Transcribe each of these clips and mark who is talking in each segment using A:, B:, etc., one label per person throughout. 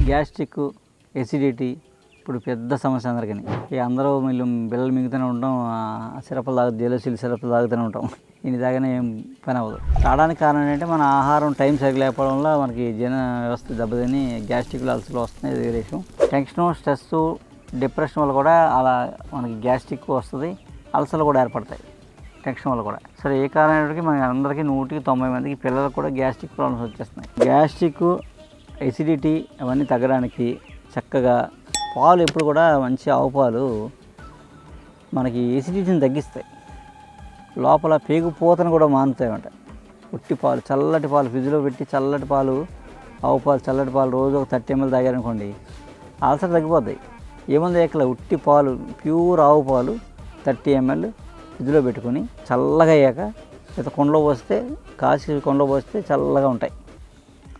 A: Gastric, acidity ఇప్పుడు పెద్ద సమస్య అందరికీ. ఇక అందరూ బిళ్ళలు మింగుతూనే ఉంటాం, సిరప్లు జెలసిల్ సిరప్లు తాగుతూనే ఉంటాం. ఇన్ని తాగానే ఏం పని అవ్వదు. రావడానికి కారణం ఏంటంటే మన ఆహారం టైం సరిగ్గా లేకపోవడం వల్ల మనకి జీర్ణ వ్యవస్థ దెబ్బతిని గ్యాస్ట్రిక్లు అల్సర్లు వస్తున్నాయి. వేరే విషయం. టెన్షన్, స్ట్రెస్, డిప్రెషన్ వల్ల కూడా అలా మనకి గ్యాస్ట్రిక్ వస్తుంది, అల్సర్లు కూడా ఏర్పడతాయి టెన్షన్ వల్ల కూడా. సరే, ఏ కారణానికి మన అందరికీ 190 మందికి పిల్లలకు కూడా గ్యాస్ట్రిక్ ప్రాబ్లమ్స్ వచ్చేస్తున్నాయి. గ్యాస్ట్రిక్, ఎసిడిటీ అవన్నీ తగ్గడానికి చక్కగా పాలు ఎప్పుడు కూడా మంచి ఆవు పాలు మనకి ఎసిడిటీని తగ్గిస్తాయి. లోపల పేగుపోతను కూడా మానుతాయన్నమాట. ఉట్టి పాలు, చల్లటి పాలు ఫ్రిడ్జ్లో పెట్టి చల్లటి పాలు, ఆవు పాలు, చల్లటి పాలు రోజు ఒక 30 ml తాగారనుకోండి, అల్సర్ తగ్గిపోతాయి. ఏముంది ఎక్కల ఉట్టి పాలు, ప్యూర్ ఆవు పాలు 30 ml ఫ్రిడ్జ్లో పెట్టుకొని చల్లగా అయ్యాక లేదా కొండలో పోస్తే, కాసి కొండలో పోస్తే చల్లగా ఉంటాయి.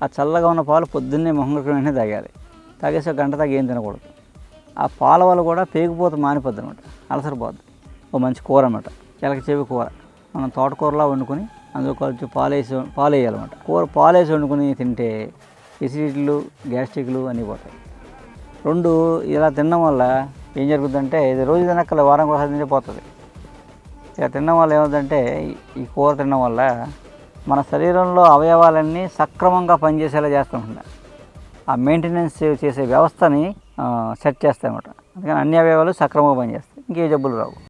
A: ఆ చల్లగా ఉన్న పాలు పొద్దున్నే మొహం వెంటనే తాగాలి. తాగేసి ఒక గంట తాగి ఏం తినకూడదు. ఆ పాల వల్ల కూడా పేగిపోతే మానిపోద్ది అనమాట, అలసర పోద్ది. ఓ మంచి కూర అనమాట, ఎలక చెవి కూర. మనం తోటకూరలా వండుకొని అందులో కొంచెం పాలు వేయాలన్నమాట. పాలు వేసి వండుకొని తింటే ఎసిడిటీలు, గ్యాస్ట్రిక్లు అన్నీ పోతాయి. 2 ఇలా తినడం వల్ల ఏం జరుగుతుందంటే, ఇది రోజు తినక్కల వారం ఒకసారి తింటే పోతుంది. ఇక తినడం వల్ల ఏమవుతుందంటే, ఈ కూర తినడం వల్ల మన శరీరంలో అవయవాలన్నీ సక్రమంగా పనిచేసేలా చేస్తుంటుంది. ఆ మెయింటెనెన్స్ చేసే వ్యవస్థని సెట్ చేస్తాయన్నమాట. అందుకని అన్ని అవయవాలు సక్రమంగా పనిచేస్తాయి, ఇంకే జబ్బులు రావు.